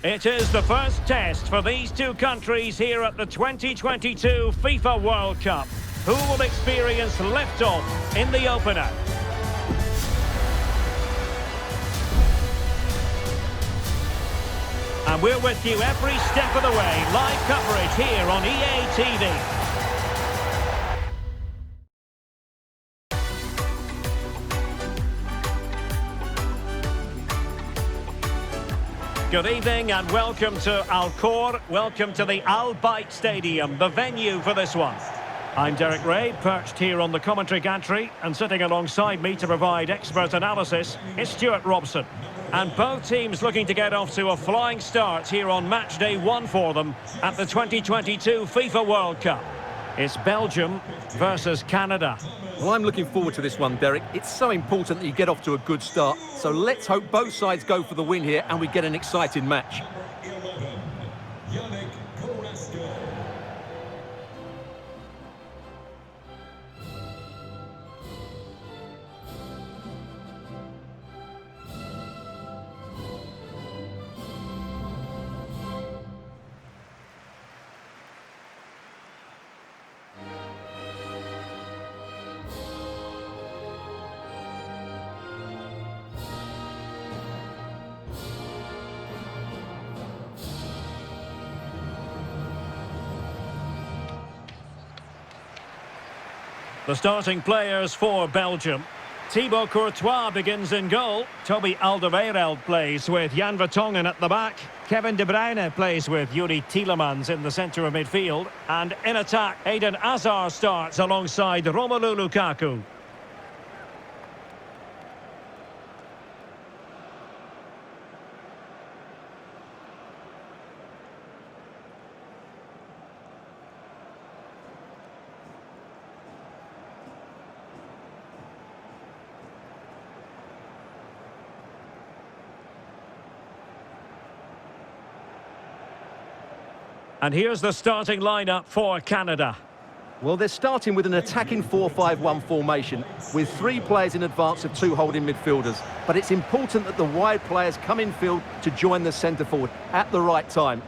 It is the first test for these two countries here at the 2022 FIFA World Cup. Who will experience liftoff in the opener? And we're with you every step of the way. Live coverage here on EA TV. Good evening and welcome to Al Khor. Welcome to the Al Bayt Stadium, the venue for this one. I'm Derek Ray, perched here on the commentary gantry, and sitting alongside me to provide expert analysis is Stuart Robson. And both teams looking to get off to a flying start here on Matchday 1 for them at the 2022 FIFA World Cup. It's Belgium versus Canada. Well, I'm looking forward to this one, Derek. It's so important that you get off to a good start. So let's hope both sides go for the win here and we get an exciting match. The starting players for Belgium. Thibaut Courtois begins in goal. Toby Alderweireld plays with Jan Vertonghen at the back. Kevin De Bruyne plays with Yuri Tielemans in the centre of midfield. And in attack, Eden Hazard starts alongside Romelu Lukaku. And here's the starting lineup for Canada. Well, they're starting with an attacking 4-5-1 formation with 3 players in advance of 2 holding midfielders. But it's important that the wide players come in field to join the centre forward at the right time.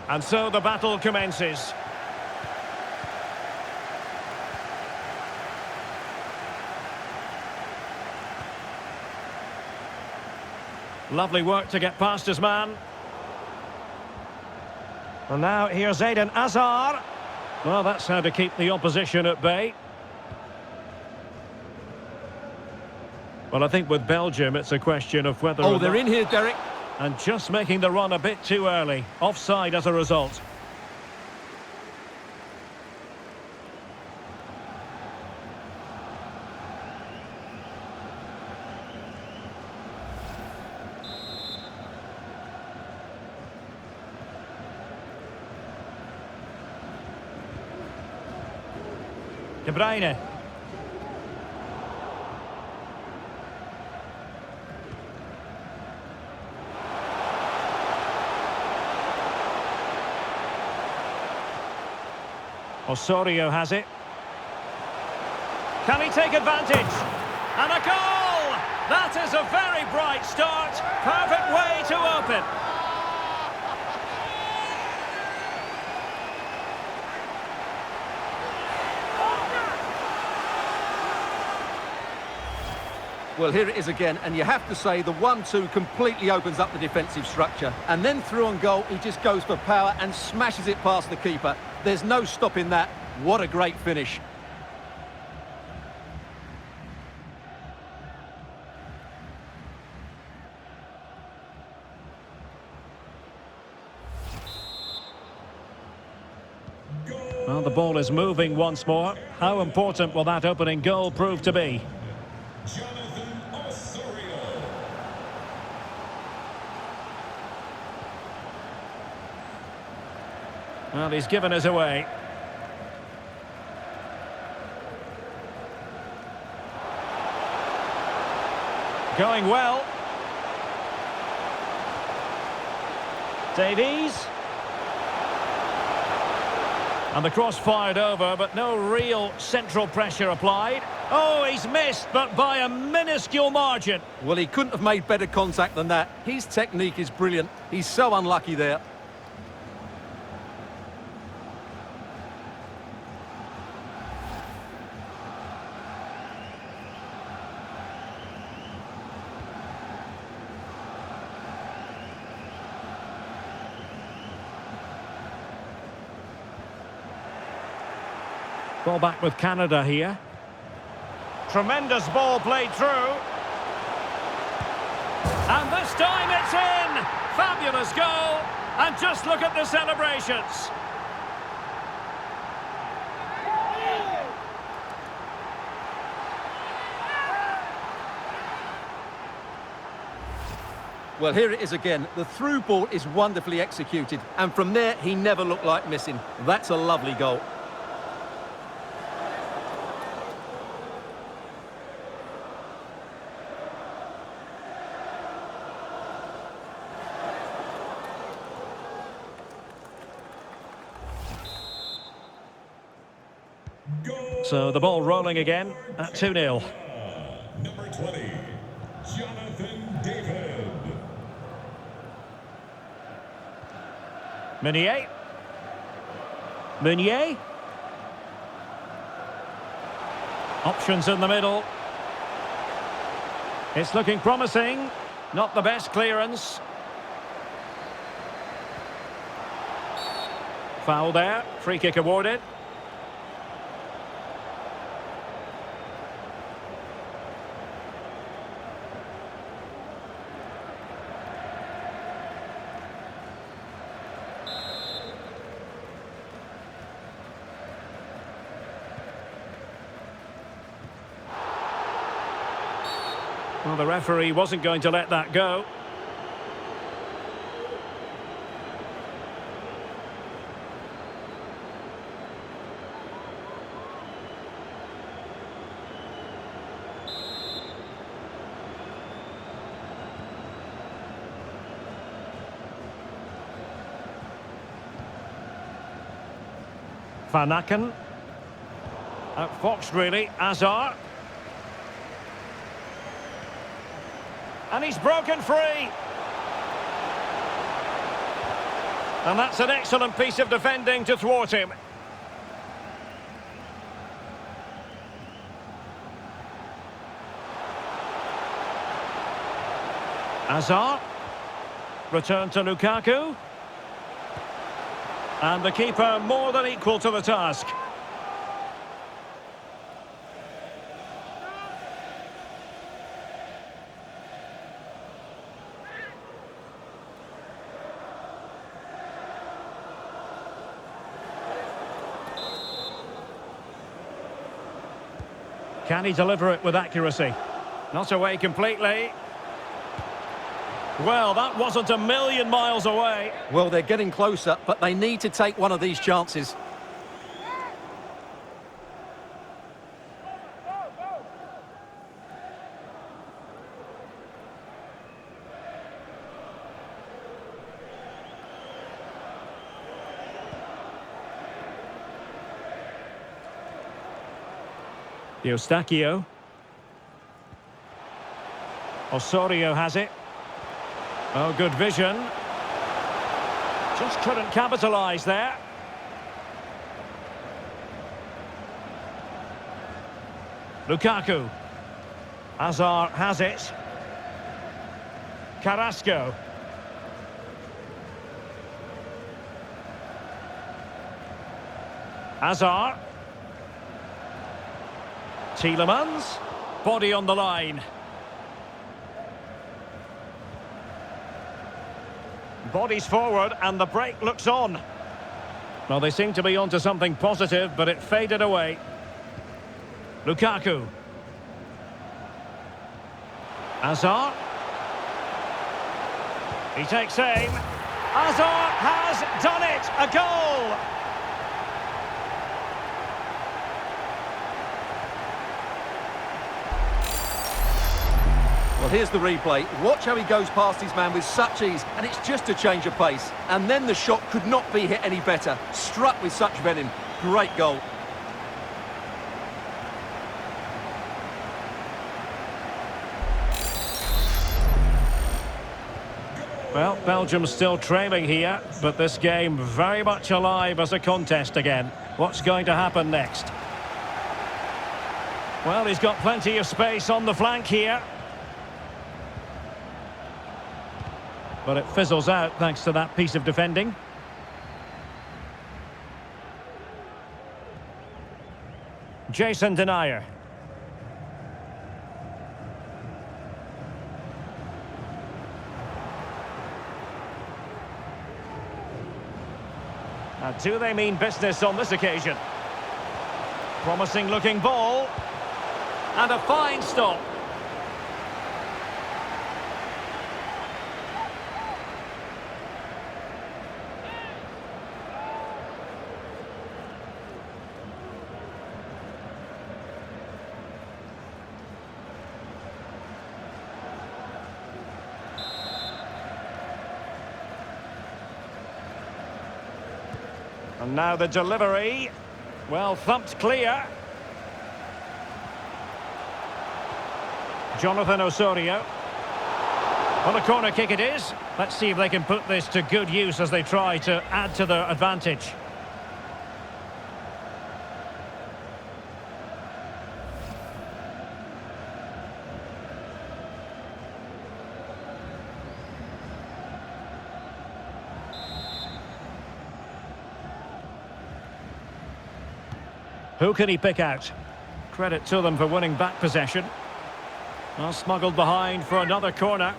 And so the battle commences. Lovely work to get past his man. And now here's Eden Hazard. Well, that's how to keep the opposition at bay. Well, I think with Belgium, it's a question of whether... Oh, they're in here, Derek. And just making the run a bit too early. Offside as a result. De Bruyne. Osorio has it. Can he take advantage? And a goal! That is a very bright start. Perfect way to open. Well, here it is again, and you have to say the 1-2 completely opens up the defensive structure. And then through on goal, he just goes for power and smashes it past the keeper. There's no stopping that. What a great finish. Well, the ball is moving once more. How important will that opening goal prove to be? Well, he's given us away. Going well. Davies. And the cross fired over, but no real central pressure applied. Oh, he's missed, but by a minuscule margin. Well, he couldn't have made better contact than that. His technique is brilliant. He's so unlucky there. Ball back with Canada here. Tremendous ball played through. And this time it's in! Fabulous goal! And just look at the celebrations. Well, here it is again. The through ball is wonderfully executed. And from there, he never looked like missing. That's a lovely goal. So the ball rolling again at 2-0. Number 20, Jonathan David. Meunier. Meunier. Options in the middle. It's looking promising. Not the best clearance. Foul there. Free kick awarded. Well, the referee wasn't going to let that go. Van Aken. Outfoxed really, Hazard. And he's broken free. And that's an excellent piece of defending to thwart him. Hazard. Return to Lukaku. And the keeper more than equal to the task. Can he deliver it with accuracy? Not away completely. Well, that wasn't a million miles away. Well, they're getting closer, but they need to take one of these chances. Eustachio. Osorio has it. Oh, good vision. Just couldn't capitalise there. Lukaku. Hazard has it. Carrasco. Hazard. Tielemans. Body on the line. Bodies forward and the break looks on. Well, they seem to be onto something positive, but it faded away. Lukaku. Hazard. He takes aim. Hazard has done it! A goal! Well, here's the replay. Watch how he goes past his man with such ease, and it's just a change of pace. And then the shot could not be hit any better. Struck with such venom. Great goal. Well, Belgium's still trailing here, but this game very much alive as a contest again. What's going to happen next? Well, he's got plenty of space on the flank here. But it fizzles out thanks to that piece of defending. Jason Denayer. And do they mean business on this occasion? Promising looking ball. And a fine stop. And now the delivery. Well, thumped clear. Jonathan Osorio. Well, a corner kick it is. Let's see if they can put this to good use as they try to add to their advantage. Who can he pick out? Credit to them for winning back possession. Well, smuggled behind for another corner.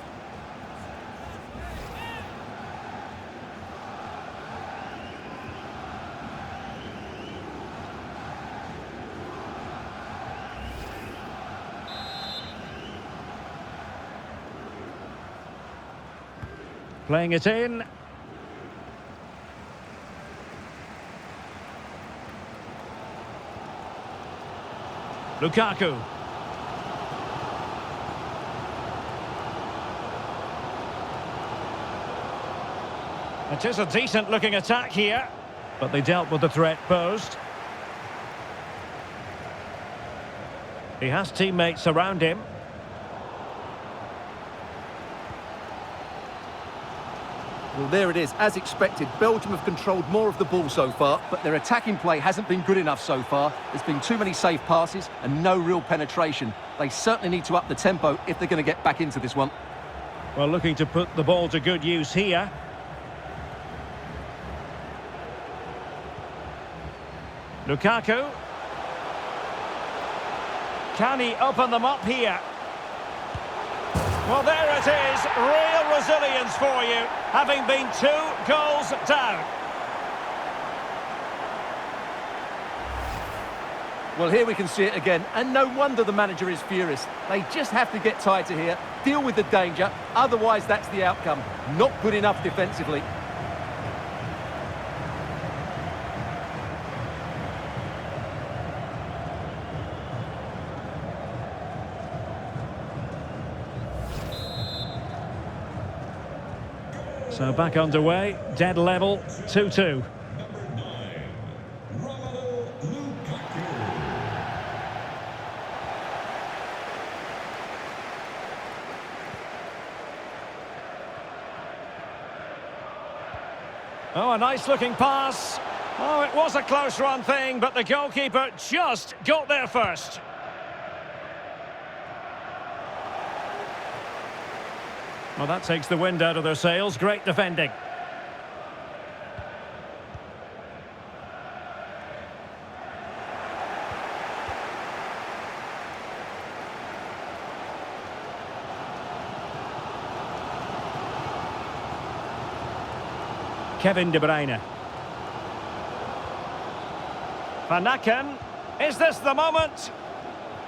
Playing it in. Lukaku. It is a decent looking attack here, but they dealt with the threat posed. He has teammates around him. Well, there it is. As expected, Belgium have controlled more of the ball so far, but their attacking play hasn't been good enough so far. There's been too many safe passes and no real penetration. They certainly need to up the tempo if they're going to get back into this one. Well, looking to put the ball to good use here. Lukaku. Can he open them up here? Well, there it is. Real resilience for you, having been 2 goals down. Well, here we can see it again, and no wonder the manager is furious. They just have to get tighter here, deal with the danger, otherwise that's the outcome. Not good enough defensively. So back underway, dead level, 2-2. Oh, a nice looking pass. Oh, it was a close run thing, but the goalkeeper just got there first. Well, that takes the wind out of their sails. Great defending. Kevin De Bruyne. Van Aken. Is this the moment?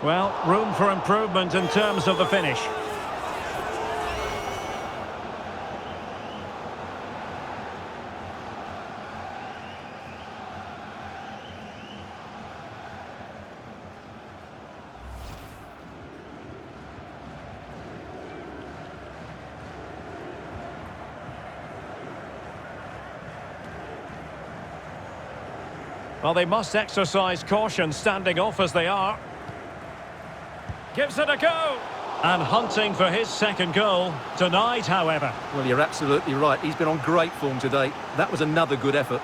Well, room for improvement in terms of the finish. Well, they must exercise caution standing off as they are. Gives it a go. And hunting for his second goal. Denied, however. Well, you're absolutely right. He's been on great form today. That was another good effort.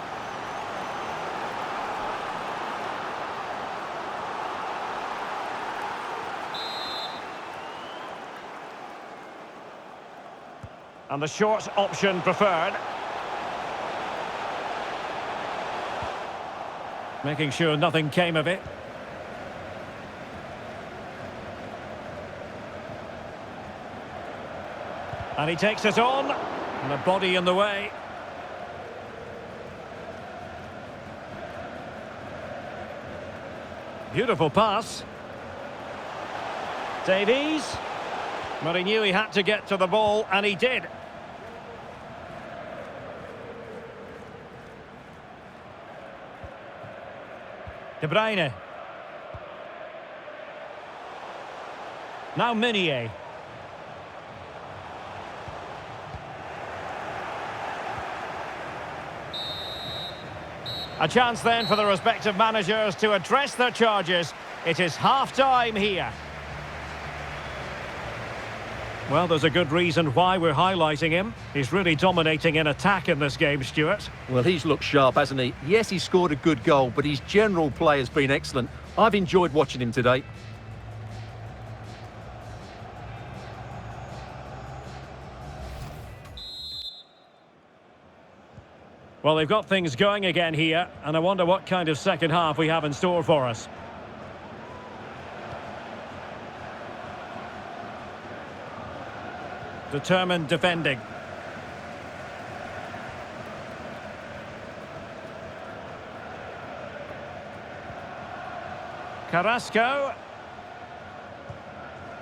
And the short option preferred. Making sure nothing came of it. And he takes it on. And the body in the way. Beautiful pass. Davies. But he knew he had to get to the ball, and he did. De Bruyne. Now Meunier. A chance then for the respective managers to address their charges. It is half-time here. Well, there's a good reason why we're highlighting him. He's really dominating in attack in this game, Stuart. Well, he's looked sharp, hasn't he? Yes, he scored a good goal, but his general play has been excellent. I've enjoyed watching him today. Well, they've got things going again here, and I wonder what kind of second half we have in store for us. Determined defending. Carrasco.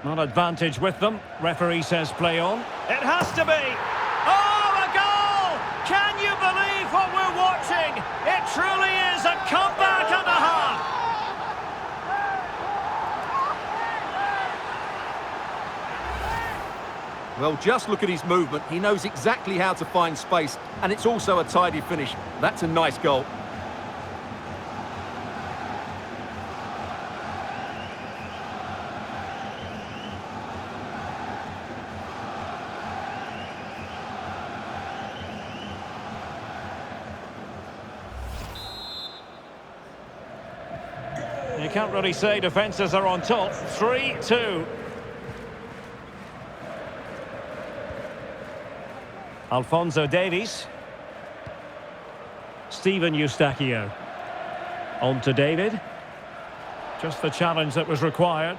Not advantage with them. Referee says play on. It has to be. Oh, a goal! Can you believe what we're watching? It truly is a comeback and a half. Well, just look at his movement. He knows exactly how to find space, and it's also a tidy finish. That's a nice goal. You can't really say defences are on top. 3-2. Alphonso Davies. Steven Eustachio. On to David. Just the challenge that was required.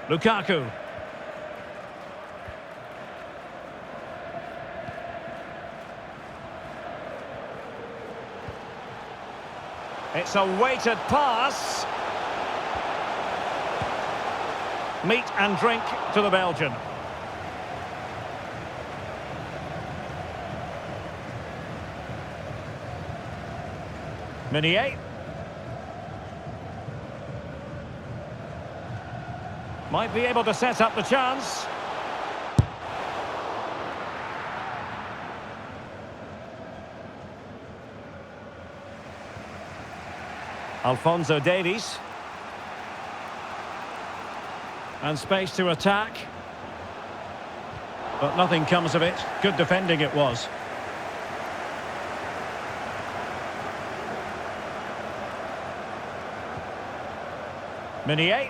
Lukaku. It's a weighted pass. Meat and drink to the Belgian. Meunier. Might be able to set up the chance. Alphonso Davies. And space to attack. But nothing comes of it. Good defending it was. Meunier.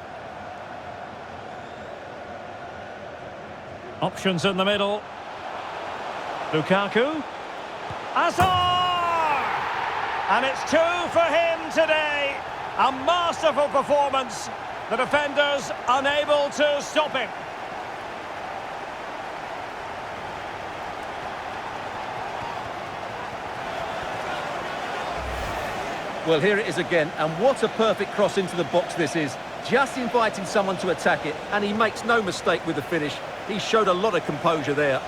Options in the middle. Lukaku. Hazard! And it's 2 for him today. A masterful performance. The defenders unable to stop him. Well, here it is again, and what a perfect cross into the box this is. Just inviting someone to attack it, and he makes no mistake with the finish. He showed a lot of composure there.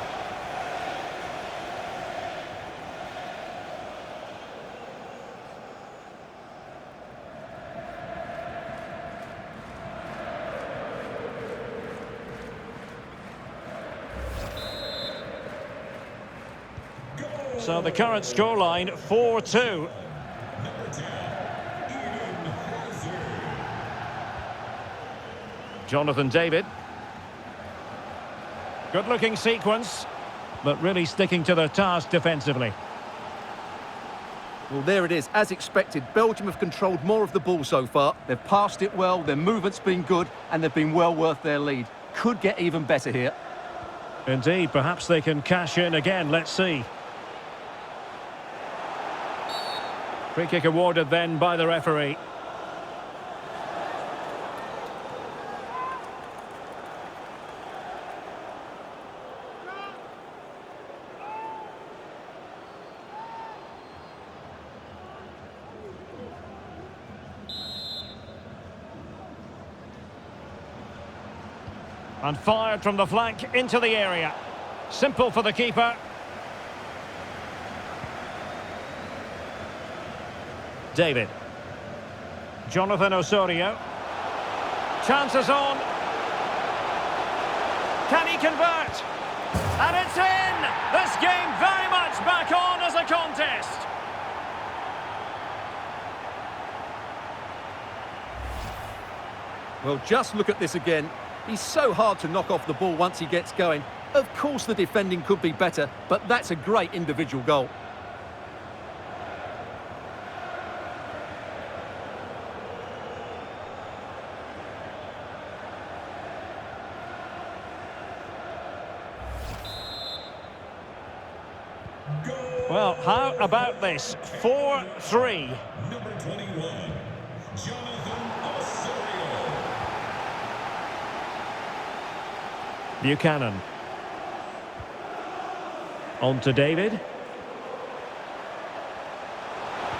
So the current scoreline, 4-2. Jonathan David. Good-looking sequence, but really sticking to their task defensively. Well, there it is. As expected, Belgium have controlled more of the ball so far. They've passed it well, their movement's been good, and they've been well worth their lead. Could get even better here. Indeed, perhaps they can cash in again. Let's see. Free kick awarded then by the referee. And fired from the flank into the area. Simple for the keeper. David. Jonathan Osorio. Chances on. Can he convert? And it's in! This game very much back on as a contest. Well, just look at this again. He's so hard to knock off the ball once he gets going. Of course the defending could be better, but that's a great individual goal. Well, how about this? 4-3. Number 21, Jonathan Osorio. Buchanan. On to David.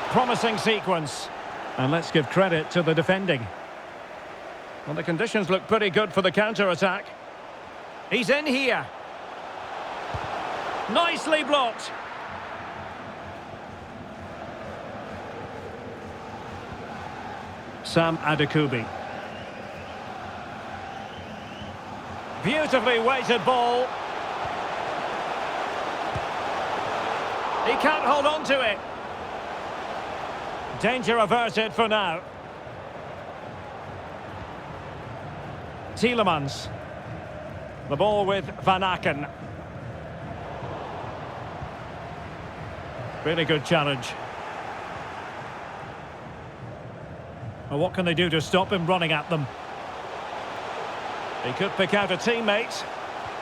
Promising sequence. And let's give credit to the defending. Well, the conditions look pretty good for the counter-attack. He's in here. Nicely blocked. Sam Adekubi. Beautifully weighted ball. He can't hold on to it. Danger averted for now. Tielemans. The ball with Van Aken. Really good challenge. Well, what can they do to stop him running at them? He could pick out a teammate.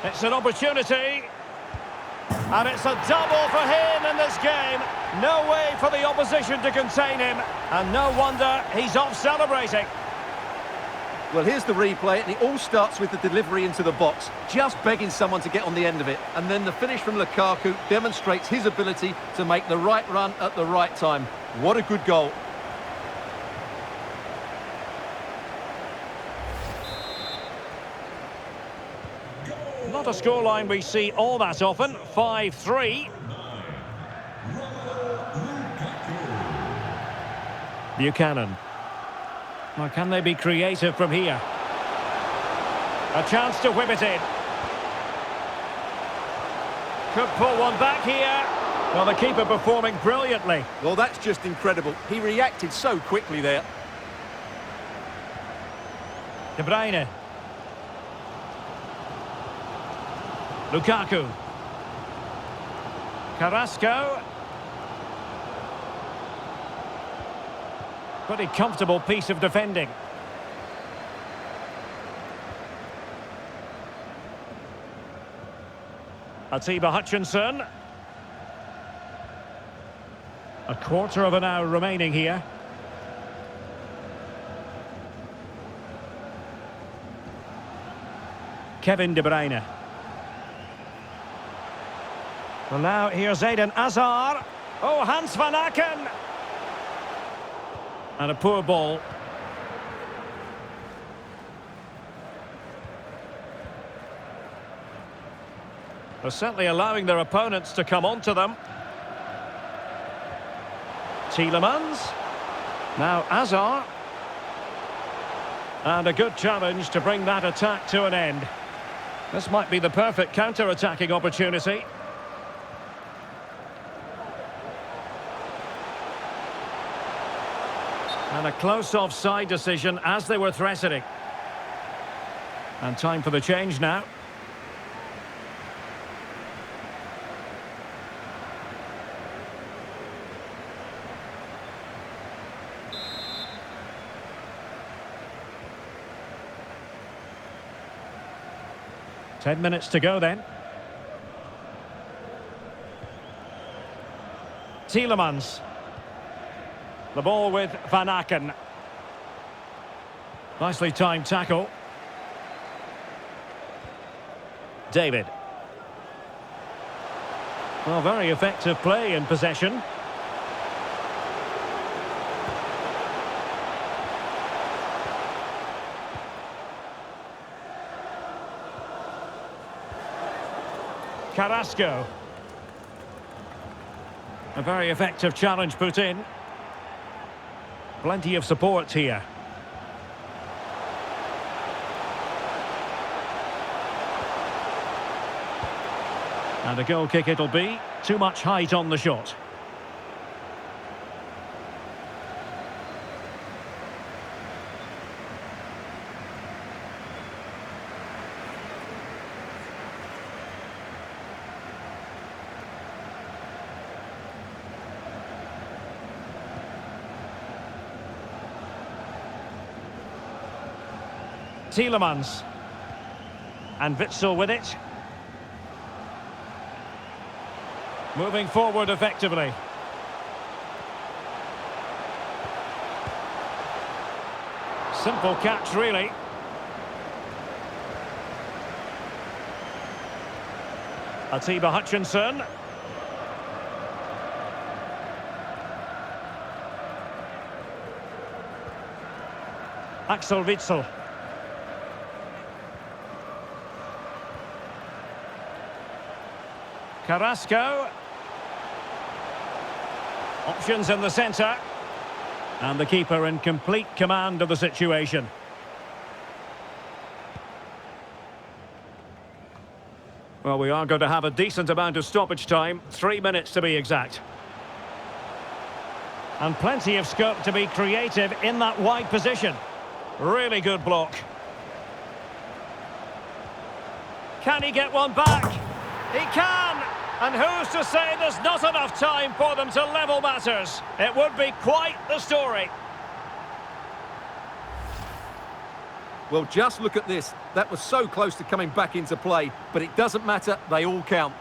It's an opportunity. And it's a double for him in this game. No way for the opposition to contain him. And no wonder he's off celebrating. Well, here's the replay, and it all starts with the delivery into the box. Just begging someone to get on the end of it. And then the finish from Lukaku demonstrates his ability to make the right run at the right time. What a good goal. Not a scoreline we see all that often. 5-3. Buchanan. Well, can they be creative from here? A chance to whip it in. Could pull one back here. Well, the keeper performing brilliantly. Well, that's just incredible. He reacted so quickly there. De Bruyne. Lukaku. Carrasco. Pretty comfortable piece of defending. Atiba Hutchinson. A quarter of an hour remaining here. Kevin De Bruyne. Well, now here's Eden Hazard. Oh, Hans Van Aken. And a poor ball. They're certainly allowing their opponents to come onto them. Tielemans. Now Hazard. And a good challenge to bring that attack to an end. This might be the perfect counter-attacking opportunity. And a close offside decision as they were threatening. And time for the change now. Ten minutes to go then. Tielemans. The ball with Van Aken. Nicely timed tackle. David. Well, very effective play in possession. Carrasco. A very effective challenge put in. Plenty of support here. And a goal kick it'll be. Too much height on the shot. Tielemans. And Witsel with it. Moving forward effectively. Simple catch, really. Atiba Hutchinson. Axel Witsel. Carrasco. Options in the centre. And the keeper in complete command of the situation. Well, we are going to have a decent amount of stoppage time. 3 minutes to be exact. And plenty of scope to be creative in that wide position. Really good block. Can he get one back? He can! And who's to say there's not enough time for them to level matters? It would be quite the story. Well, just look at this. That was so close to coming back into play, but it doesn't matter. They all count.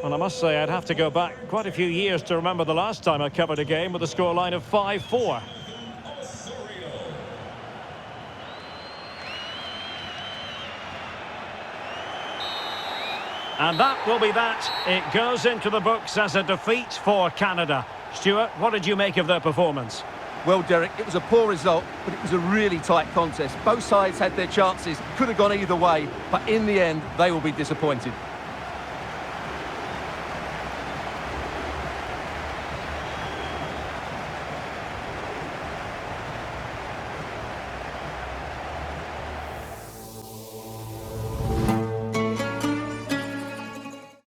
Well, I must say I'd have to go back quite a few years to remember the last time I covered a game with a scoreline of 5-4. And that will be that. It goes into the books as a defeat for Canada. Stuart, what did you make of their performance? Well, Derek, it was a poor result, but it was a really tight contest. Both sides had their chances, could have gone either way, but in the end, they will be disappointed.